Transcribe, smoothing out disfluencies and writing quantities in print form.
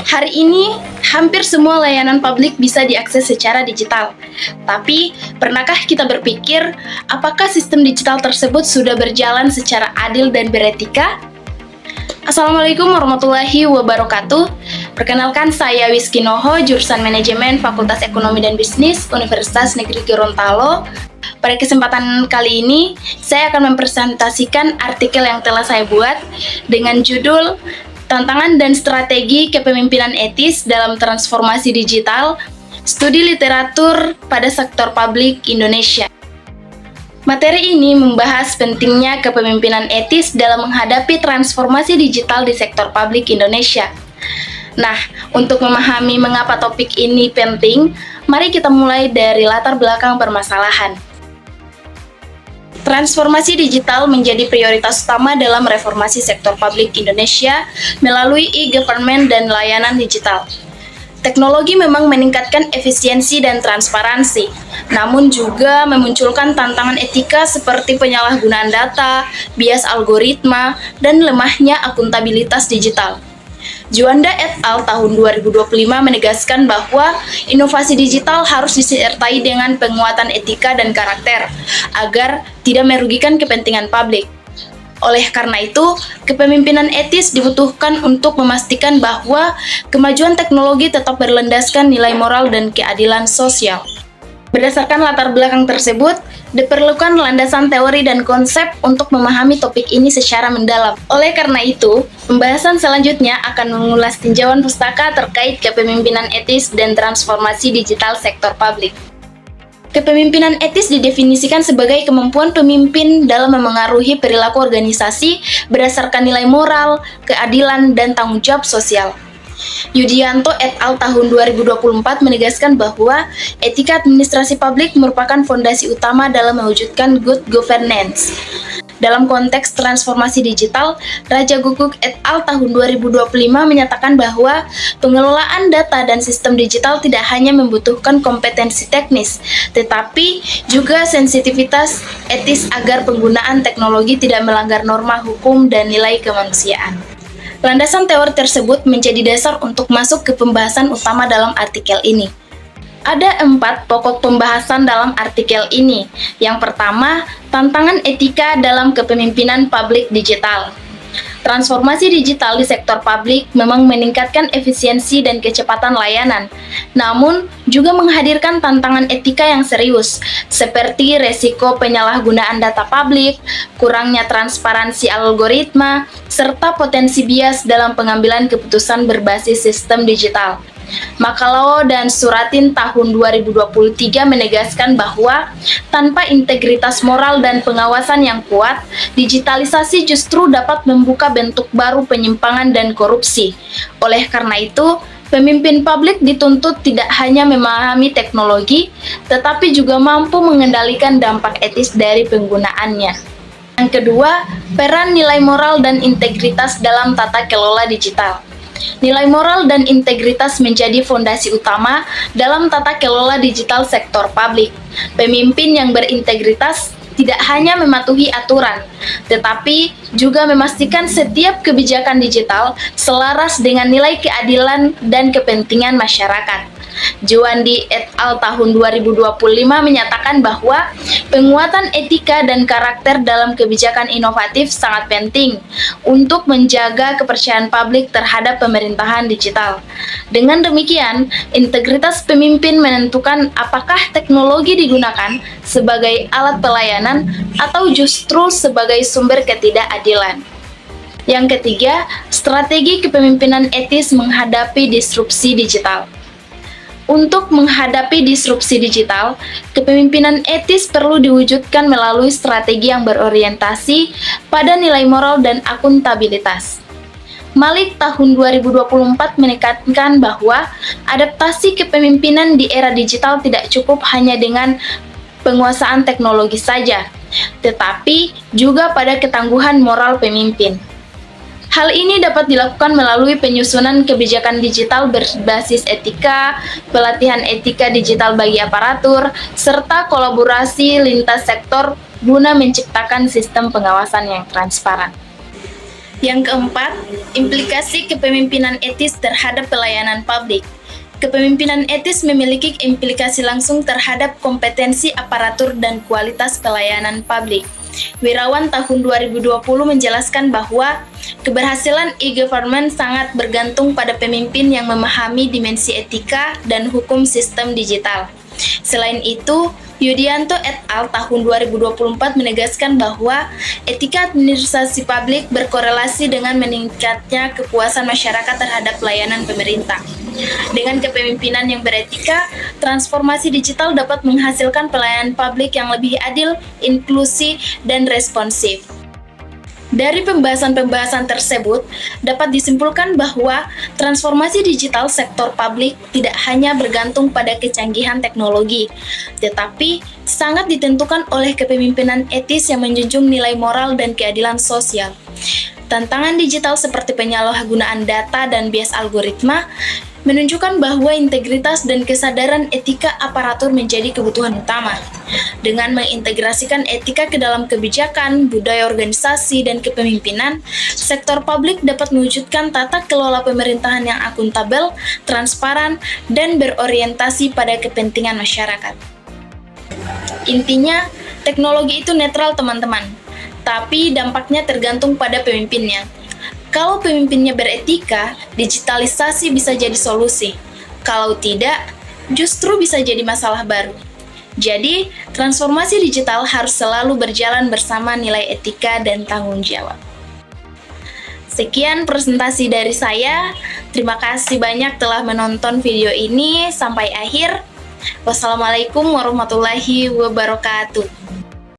Hari ini, hampir semua layanan publik bisa diakses secara digital. Tapi, pernahkah kita berpikir, apakah sistem digital tersebut sudah berjalan secara adil dan beretika? Assalamualaikum warahmatullahi wabarakatuh. Perkenalkan, saya Whisky Noho, jurusan Manajemen Fakultas Ekonomi dan Bisnis Universitas Negeri Gorontalo. Pada kesempatan kali ini, saya akan mempresentasikan artikel yang telah saya buat dengan judul Tantangan dan Strategi Kepemimpinan Etis dalam Transformasi Digital, Studi Literatur pada Sektor Publik Indonesia. Materi ini membahas pentingnya kepemimpinan etis dalam menghadapi transformasi digital di sektor publik Indonesia. Nah, untuk memahami mengapa topik ini penting, mari kita mulai dari latar belakang permasalahan. Transformasi digital menjadi prioritas utama dalam reformasi sektor publik Indonesia melalui e-government dan layanan digital. Teknologi memang meningkatkan efisiensi dan transparansi, namun juga memunculkan tantangan etika seperti penyalahgunaan data, bias algoritma, dan lemahnya akuntabilitas digital. Juanda et al. Tahun 2025 menegaskan bahwa inovasi digital harus disertai dengan penguatan etika dan karakter agar tidak merugikan kepentingan publik. Oleh karena itu, kepemimpinan etis dibutuhkan untuk memastikan bahwa kemajuan teknologi tetap berlandaskan nilai moral dan keadilan sosial. Berdasarkan latar belakang tersebut, diperlukan landasan teori dan konsep untuk memahami topik ini secara mendalam. Oleh karena itu, pembahasan selanjutnya akan mengulas tinjauan pustaka terkait kepemimpinan etis dan transformasi digital sektor publik. Kepemimpinan etis didefinisikan sebagai kemampuan pemimpin dalam memengaruhi perilaku organisasi berdasarkan nilai moral, keadilan, dan tanggung jawab sosial. Yudianto et al. Tahun 2024 menegaskan bahwa etika administrasi publik merupakan fondasi utama dalam mewujudkan good governance. Dalam konteks transformasi digital, Raja Guguk et al. Tahun 2025 menyatakan bahwa pengelolaan data dan sistem digital tidak hanya membutuhkan kompetensi teknis, tetapi juga sensitivitas etis agar penggunaan teknologi tidak melanggar norma hukum dan nilai kemanusiaan. Landasan teori tersebut menjadi dasar untuk masuk ke pembahasan utama dalam artikel ini. Ada 4 pokok pembahasan dalam artikel ini. Yang pertama, tantangan etika dalam kepemimpinan publik digital. Transformasi digital di sektor publik memang meningkatkan efisiensi dan kecepatan layanan, namun juga menghadirkan tantangan etika yang serius, seperti resiko penyalahgunaan data publik, kurangnya transparansi algoritma, serta potensi bias dalam pengambilan keputusan berbasis sistem digital. Makalao dan Suratin tahun 2023 menegaskan bahwa tanpa integritas moral dan pengawasan yang kuat, digitalisasi justru dapat membuka bentuk baru penyimpangan dan korupsi. Oleh karena itu, pemimpin publik dituntut tidak hanya memahami teknologi, tetapi juga mampu mengendalikan dampak etis dari penggunaannya. Yang kedua, peran nilai moral dan integritas dalam tata kelola digital. Nilai moral dan integritas menjadi fondasi utama dalam tata kelola digital sektor publik. Pemimpin yang berintegritas tidak hanya mematuhi aturan, tetapi juga memastikan setiap kebijakan digital selaras dengan nilai keadilan dan kepentingan masyarakat. Juandi et al. Tahun 2025 menyatakan bahwa penguatan etika dan karakter dalam kebijakan inovatif sangat penting untuk menjaga kepercayaan publik terhadap pemerintahan digital. Dengan demikian, integritas pemimpin menentukan apakah teknologi digunakan sebagai alat pelayanan atau justru sebagai sumber ketidakadilan. Yang ketiga, strategi kepemimpinan etis menghadapi disrupsi digital. Untuk menghadapi disrupsi digital, kepemimpinan etis perlu diwujudkan melalui strategi yang berorientasi pada nilai moral dan akuntabilitas. Malik tahun 2024 menekankan bahwa adaptasi kepemimpinan di era digital tidak cukup hanya dengan penguasaan teknologi saja, tetapi juga pada ketangguhan moral pemimpin. Hal ini dapat dilakukan melalui penyusunan kebijakan digital berbasis etika, pelatihan etika digital bagi aparatur, serta kolaborasi lintas sektor guna menciptakan sistem pengawasan yang transparan. Yang keempat, implikasi kepemimpinan etis terhadap pelayanan publik. Kepemimpinan etis memiliki implikasi langsung terhadap kompetensi aparatur dan kualitas pelayanan publik. Wirawan tahun 2020 menjelaskan bahwa keberhasilan e-government sangat bergantung pada pemimpin yang memahami dimensi etika dan hukum sistem digital. Selain itu, Yudianto et al. Tahun 2024 menegaskan bahwa etika administrasi publik berkorelasi dengan meningkatnya kepuasan masyarakat terhadap pelayanan pemerintah. Dengan kepemimpinan yang beretika, transformasi digital dapat menghasilkan pelayanan publik yang lebih adil, inklusif, dan responsif. Dari pembahasan-pembahasan tersebut, dapat disimpulkan bahwa transformasi digital sektor publik tidak hanya bergantung pada kecanggihan teknologi, tetapi sangat ditentukan oleh kepemimpinan etis yang menjunjung nilai moral dan keadilan sosial. Tantangan digital seperti penyalahgunaan data dan bias algoritma menunjukkan bahwa integritas dan kesadaran etika aparatur menjadi kebutuhan utama. Dengan mengintegrasikan etika ke dalam kebijakan, budaya organisasi, dan kepemimpinan, sektor publik dapat mewujudkan tata kelola pemerintahan yang akuntabel, transparan, dan berorientasi pada kepentingan masyarakat. Intinya, teknologi itu netral, teman-teman, tapi dampaknya tergantung pada pemimpinnya. Kalau pemimpinnya beretika, digitalisasi bisa jadi solusi. Kalau tidak, justru bisa jadi masalah baru. Jadi, transformasi digital harus selalu berjalan bersama nilai etika dan tanggung jawab. Sekian presentasi dari saya. Terima kasih banyak telah menonton video ini sampai akhir. Wassalamualaikum warahmatullahi wabarakatuh.